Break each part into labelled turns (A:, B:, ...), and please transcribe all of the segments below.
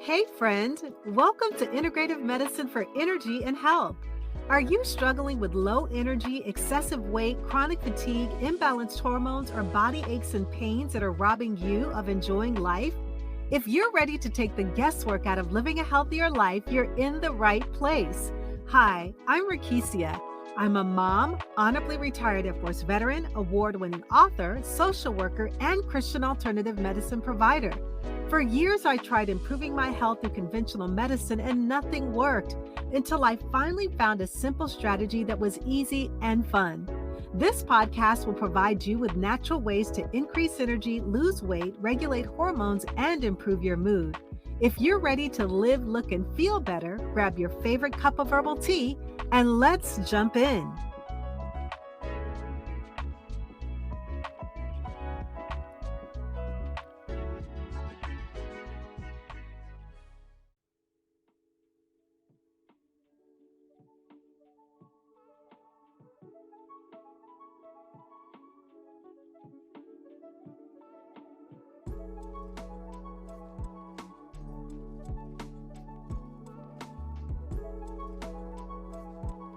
A: Hey, friend. Welcome to Integrative Medicine for Energy and Health. Are you struggling with low energy, excessive weight, chronic fatigue, imbalanced hormones, or body aches and pains that are robbing you of enjoying life? If you're ready to take the guesswork out of living a healthier life, you're in the right place. Hi, I'm Rekishia. I'm a mom, honorably retired Air Force veteran, award winning author, social worker, and Christian alternative medicine provider. For years, I tried improving my health through conventional medicine and nothing worked until I finally found a simple strategy that was easy and fun. This podcast will provide you with natural ways to increase energy, lose weight, regulate hormones, and improve your mood. If you're ready to live, look, and feel better, grab your favorite cup of herbal tea and let's jump in.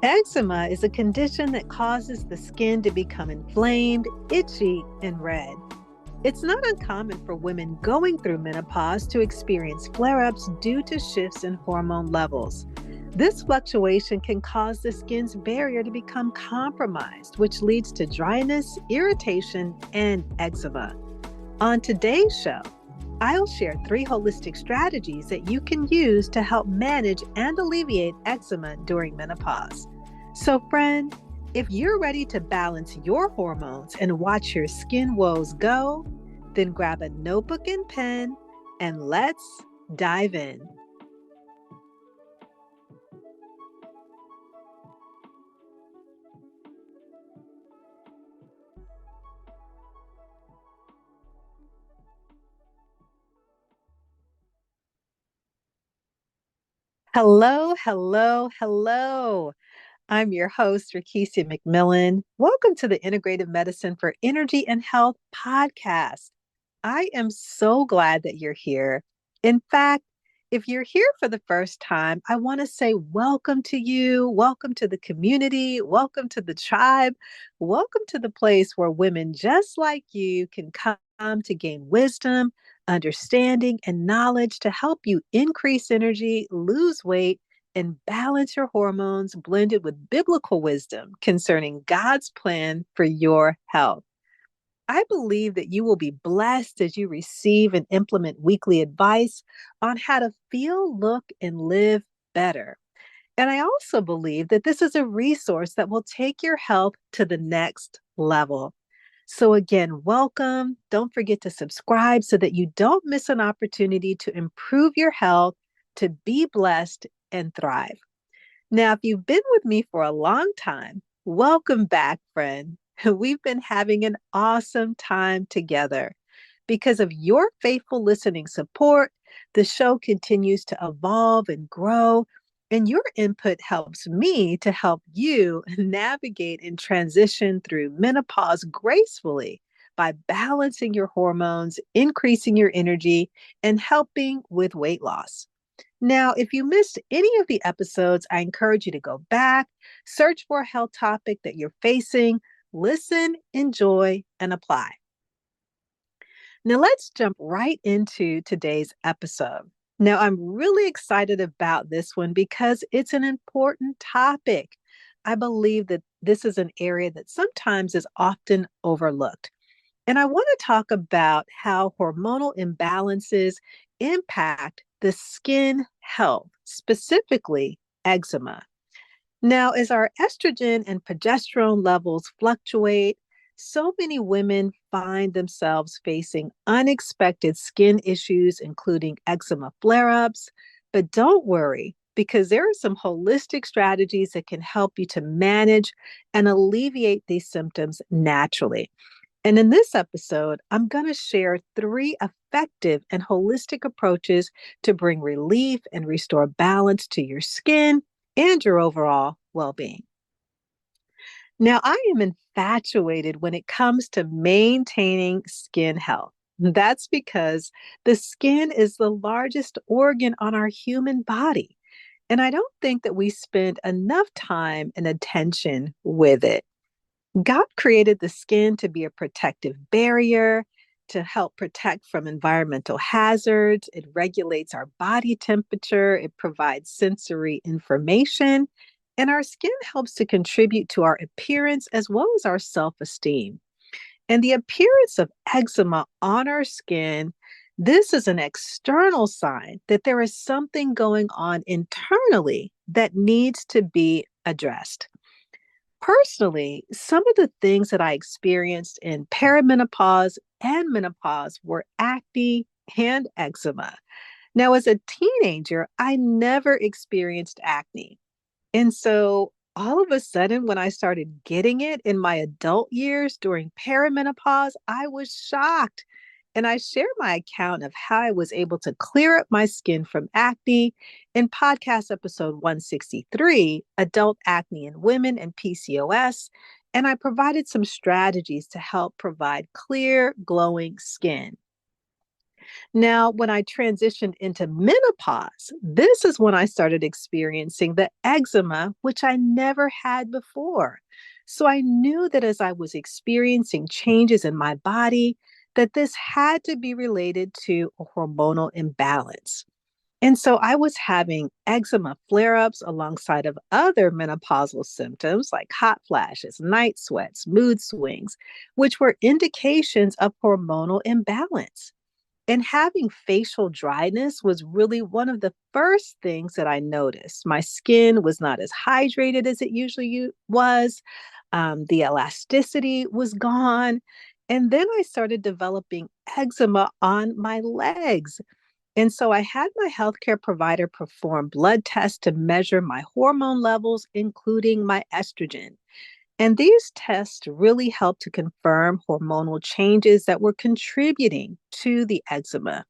A: Eczema is a condition that causes the skin to become inflamed, itchy, and red. It's not uncommon for women going through menopause to experience flare-ups due to shifts in hormone levels. This fluctuation can cause the skin's barrier to become compromised, which leads to dryness, irritation, and eczema. On today's show, I'll share 3 holistic strategies that you can use to help manage and alleviate eczema during menopause. So, friend, if you're ready to balance your hormones and watch your skin woes go, then grab a notebook and pen and let's dive in. Hello, hello, hello. I'm your host, Rekishia McMillan. Welcome to the Integrative Medicine for Energy and Health podcast. I am so glad that you're here. In fact, if you're here for the first time, I want to say welcome to you, welcome to the community, welcome to the tribe, welcome to the place where women just like you can come to gain wisdom, understanding, and knowledge to help you increase energy, lose weight, and balance your hormones blended with biblical wisdom concerning God's plan for your health. I believe that you will be blessed as you receive and implement weekly advice on how to feel, look, and live better. And I also believe that this is a resource that will take your health to the next level. So, again, welcome. Don't forget to subscribe so that you don't miss an opportunity to improve your health, to be blessed, and thrive. Now, if you've been with me for a long time, welcome back, friend. We've been having an awesome time together. Because of your faithful listening support, the show continues to evolve and grow, and your input helps me to help you navigate and transition through menopause gracefully by balancing your hormones, increasing your energy, and helping with weight loss. Now, if you missed any of the episodes, I encourage you to go back, search for a health topic that you're facing, listen, enjoy, and apply. Now, let's jump right into today's episode. Now, I'm really excited about this one because it's an important topic. I believe that this is an area that sometimes is often overlooked. And I want to talk about how hormonal imbalances impact the skin health, specifically eczema. Now, as our estrogen and progesterone levels fluctuate, so many women find themselves facing unexpected skin issues, including eczema flare ups. But don't worry, because there are some holistic strategies that can help you to manage and alleviate these symptoms naturally. And in this episode, I'm going to share 3 effective and holistic approaches to bring relief and restore balance to your skin and your overall well-being. Now, I am infatuated when it comes to maintaining skin health. That's because the skin is the largest organ on our human body. And I don't think that we spend enough time and attention with it. God created the skin to be a protective barrier, to help protect from environmental hazards. It regulates our body temperature, it provides sensory information, and our skin helps to contribute to our appearance as well as our self esteem. And the appearance of eczema on our skin, this is an external sign that there is something going on internally that needs to be addressed. Personally, some of the things that I experienced in perimenopause and menopause were acne and eczema. Now, as a teenager, I never experienced acne. And so all of a sudden, when I started getting it in my adult years during perimenopause, I was shocked. And I share my account of how I was able to clear up my skin from acne in podcast episode 163, Adult Acne in Women and PCOS. And I provided some strategies to help provide clear, glowing skin. Now, when I transitioned into menopause, this is when I started experiencing the eczema, which I never had before. So I knew that as I was experiencing changes in my body, that this had to be related to a hormonal imbalance. And so I was having eczema flare ups alongside of other menopausal symptoms like hot flashes, night sweats, mood swings, which were indications of hormonal imbalance. And having facial dryness was really one of the first things that I noticed. My skin was not as hydrated as it usually was. The elasticity was gone. And then I started developing eczema on my legs. And so I had my healthcare provider perform blood tests to measure my hormone levels, including my estrogen. And these tests really helped to confirm hormonal changes that were contributing to the eczema.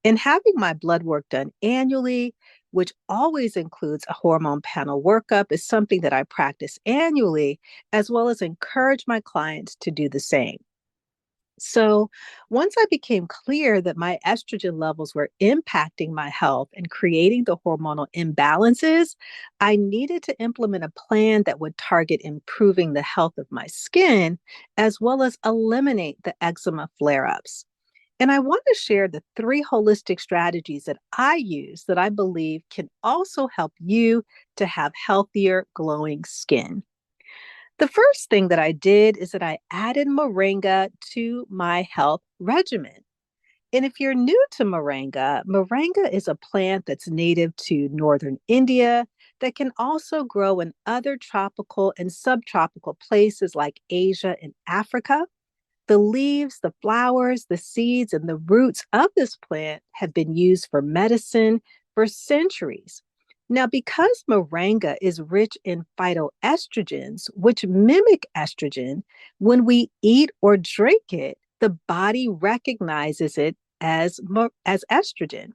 A: And having my blood work done annually, which always includes a hormone panel workup, is something that I practice annually, as well as encourage my clients to do the same. So, once I became clear that my estrogen levels were impacting my health and creating the hormonal imbalances, I needed to implement a plan that would target improving the health of my skin as well as eliminate the eczema flare ups. And I want to share the three holistic strategies that I use that I believe can also help you to have healthier, glowing skin. The first thing that I did is that I added moringa to my health regimen. And if you're new to moringa, moringa is a plant that's native to northern India that can also grow in other tropical and subtropical places like Asia and Africa. The leaves, the flowers, the seeds, and the roots of this plant have been used for medicine for centuries. Now, because moringa is rich in phytoestrogens, which mimic estrogen, when we eat or drink it, the body recognizes it as estrogen.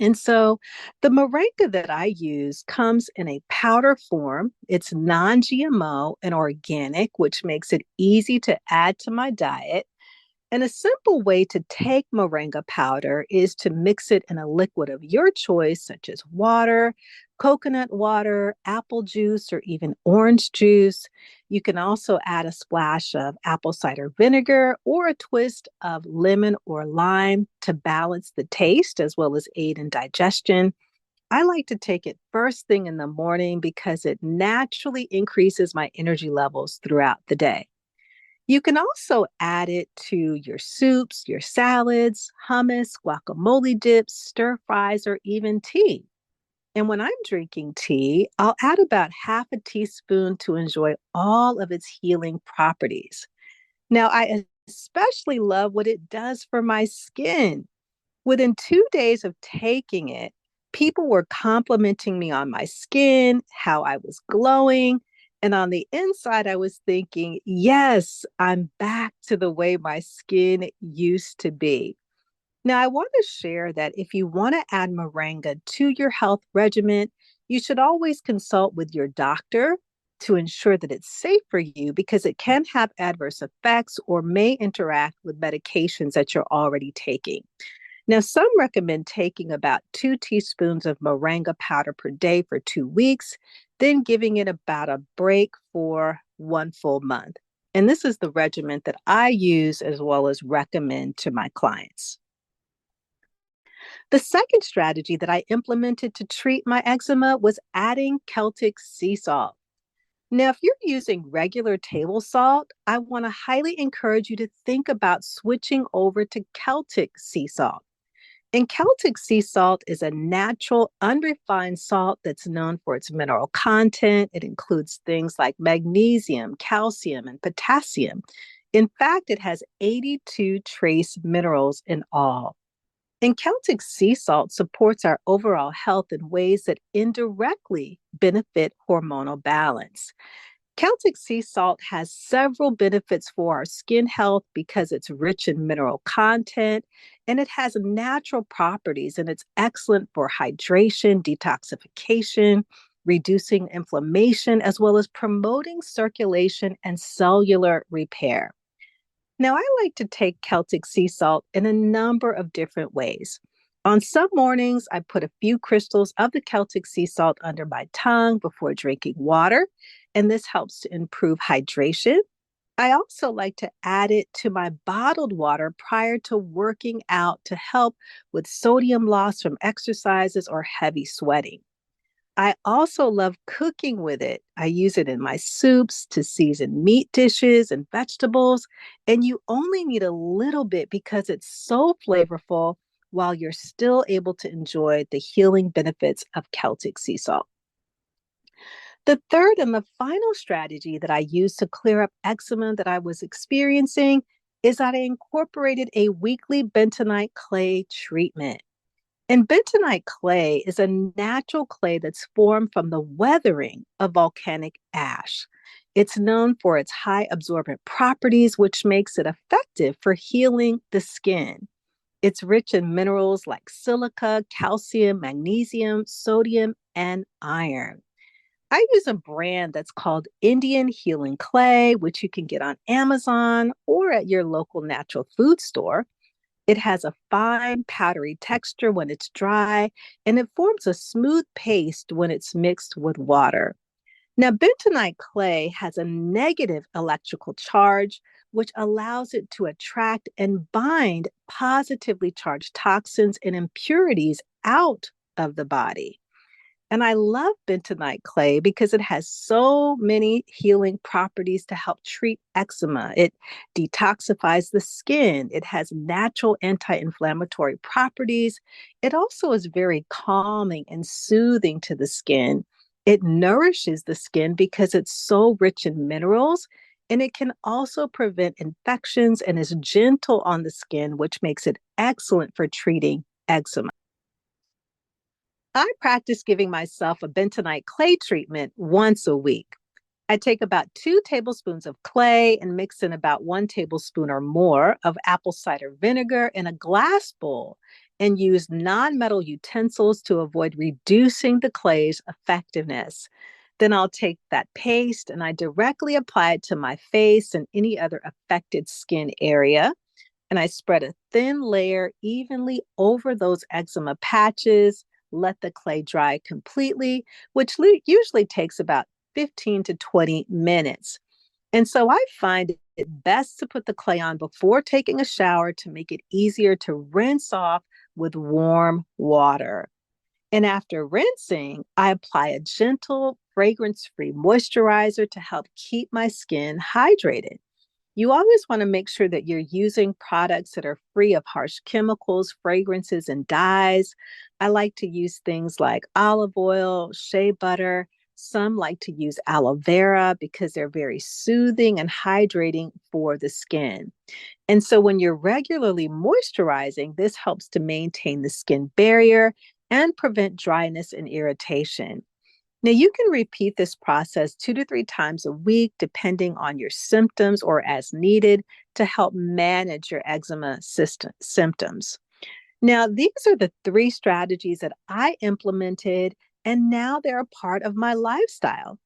A: And so the moringa that I use comes in a powder form. It's non GMO and organic, which makes it easy to add to my diet. And a simple way to take moringa powder is to mix it in a liquid of your choice, such as water, coconut water, apple juice, or even orange juice. You can also add a splash of apple cider vinegar or a twist of lemon or lime to balance the taste as well as aid in digestion. I like to take it first thing in the morning because it naturally increases my energy levels throughout the day. You can also add it to your soups, your salads, hummus, guacamole dips, stir fries, or even tea. And when I'm drinking tea, I'll add about half a teaspoon to enjoy all of its healing properties. Now, I especially love what it does for my skin. Within 2 days of taking it, people were complimenting me on my skin, how I was glowing. And on the inside, I was thinking, yes, I'm back to the way my skin used to be. Now, I want to share that if you want to add moringa to your health regimen, you should always consult with your doctor. to ensure that it's safe for you because it can have adverse effects or may interact with medications that you're already taking. Now, some recommend taking about 2 teaspoons of moringa powder per day for 2 weeks, then giving it about a break for 1 full month. And this is the regimen that I use as well as recommend to my clients. The second strategy that I implemented to treat my eczema was adding Celtic sea salt. Now, if you're using regular table salt, I want to highly encourage you to think about switching over to Celtic sea salt. And Celtic sea salt is a natural, unrefined salt that's known for its mineral content. It includes things like magnesium, calcium, and potassium. In fact, it has 82 trace minerals in all. And Celtic sea salt supports our overall health in ways that indirectly benefit hormonal balance. Celtic sea salt has several benefits for our skin health because it's rich in mineral content and it has natural properties, and it's excellent for hydration, detoxification, reducing inflammation, as well as promoting circulation and cellular repair. Now, I like to take Celtic sea salt in a number of different ways. On some mornings, I put a few crystals of the Celtic sea salt under my tongue before drinking water, and this helps to improve hydration. I also like to add it to my bottled water prior to working out to help with sodium loss from exercises or heavy sweating. I also love cooking with it. I use it in my soups to season meat dishes and vegetables. And you only need a little bit because it's so flavorful while you're still able to enjoy the healing benefits of Celtic sea salt. The third and the final strategy that I used to clear up eczema that I was experiencing is that I incorporated a weekly bentonite clay treatment. And bentonite clay is a natural clay that's formed from the weathering of volcanic ash. It's known for its high absorbent properties, which makes it effective for healing the skin. It's rich in minerals like silica, calcium, magnesium, sodium, and iron. I use a brand that's called Indian Healing Clay, which you can get on Amazon or at your local natural food store. It has a fine, powdery texture when it's dry, and it forms a smooth paste when it's mixed with water. Now, bentonite clay has a negative electrical charge, which allows it to attract and bind positively charged toxins and impurities out of the body. And I love bentonite clay because it has so many healing properties to help treat eczema. It detoxifies the skin. It has natural anti-inflammatory properties. It also is very calming and soothing to the skin. It nourishes the skin because it's so rich in minerals. And it can also prevent infections and is gentle on the skin, which makes it excellent for treating eczema. I practice giving myself a bentonite clay treatment once a week. I take about 2 tablespoons of clay and mix in about 1 tablespoon or more of apple cider vinegar in a glass bowl and use non-metal utensils to avoid reducing the clay's effectiveness. Then I'll take that paste and I directly apply it to my face and any other affected skin area. And I spread a thin layer evenly over those eczema patches, let the clay dry completely, which usually takes about 15 to 20 minutes. And so I find it best to put the clay on before taking a shower to make it easier to rinse off with warm water. And after rinsing, I apply a gentle, fragrance free moisturizer to help keep my skin hydrated. You always want to make sure that you're using products that are free of harsh chemicals, fragrances, and dyes. I like to use things like olive oil, shea butter. Some like to use aloe vera because they're very soothing and hydrating for the skin. And so when you're regularly moisturizing, this helps to maintain the skin barrier and prevent dryness and irritation. Now, you can repeat this process 2 to 3 times a week, depending on your symptoms or as needed to help manage your eczema symptoms. Now, these are the 3 strategies that I implemented, and now they're a part of my lifestyle.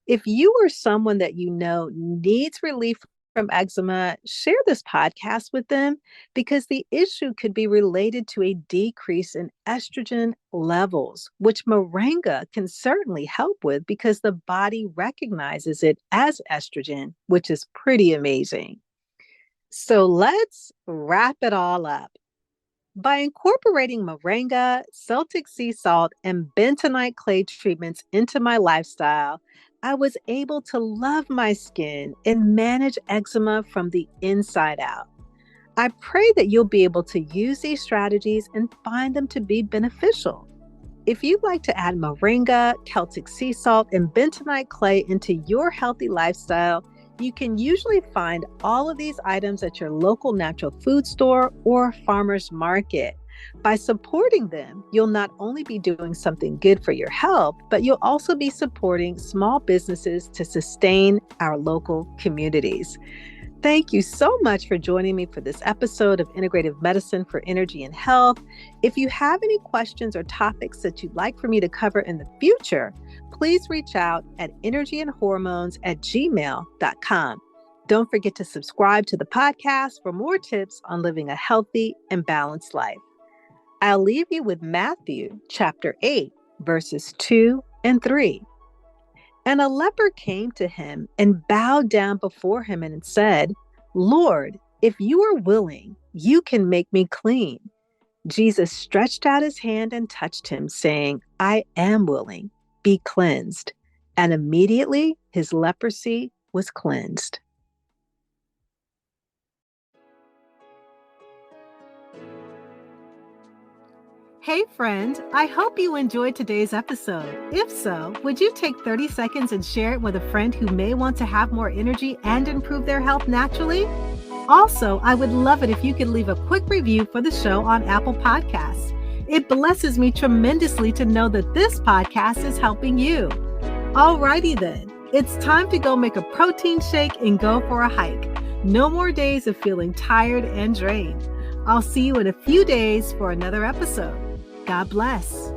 A: If you or someone that you know needs relief from eczema, share this podcast with them because the issue could be related to a decrease in estrogen levels, which moringa can certainly help with because the body recognizes it as estrogen, which is pretty amazing. So let's wrap it all up. By incorporating moringa, Celtic sea salt, and bentonite clay treatments into my lifestyle, I was able to love my skin and manage eczema from the inside out. I pray that you'll be able to use these strategies and find them to be beneficial. If you'd like to add moringa, Celtic sea salt, and bentonite clay into your healthy lifestyle, you can usually find all of these items at your local natural food store or farmer's market. By supporting them, you'll not only be doing something good for your health, but you'll also be supporting small businesses to sustain our local communities. Thank you so much for joining me for this episode of Integrative Medicine for Energy and Health. If you have any questions or topics that you'd like for me to cover in the future, please reach out at energyandhormones@gmail.com. Don't forget to subscribe to the podcast for more tips on living a healthy and balanced life. I'll leave you with Matthew chapter 8, verses 2 and 3. And a leper came to him and bowed down before him and said, "Lord, if you are willing, you can make me clean." Jesus stretched out his hand and touched him, saying, "I am willing, be cleansed." And immediately his leprosy was cleansed. Hey friend, I hope you enjoyed today's episode. If so, would you take 30 seconds and share it with a friend who may want to have more energy and improve their health naturally? Also, I would love it if you could leave a quick review for the show on Apple Podcasts. It blesses me tremendously to know that this podcast is helping you. Alrighty then, it's time to go make a protein shake and go for a hike. No more days of feeling tired and drained. I'll see you in a few days for another episode. God bless.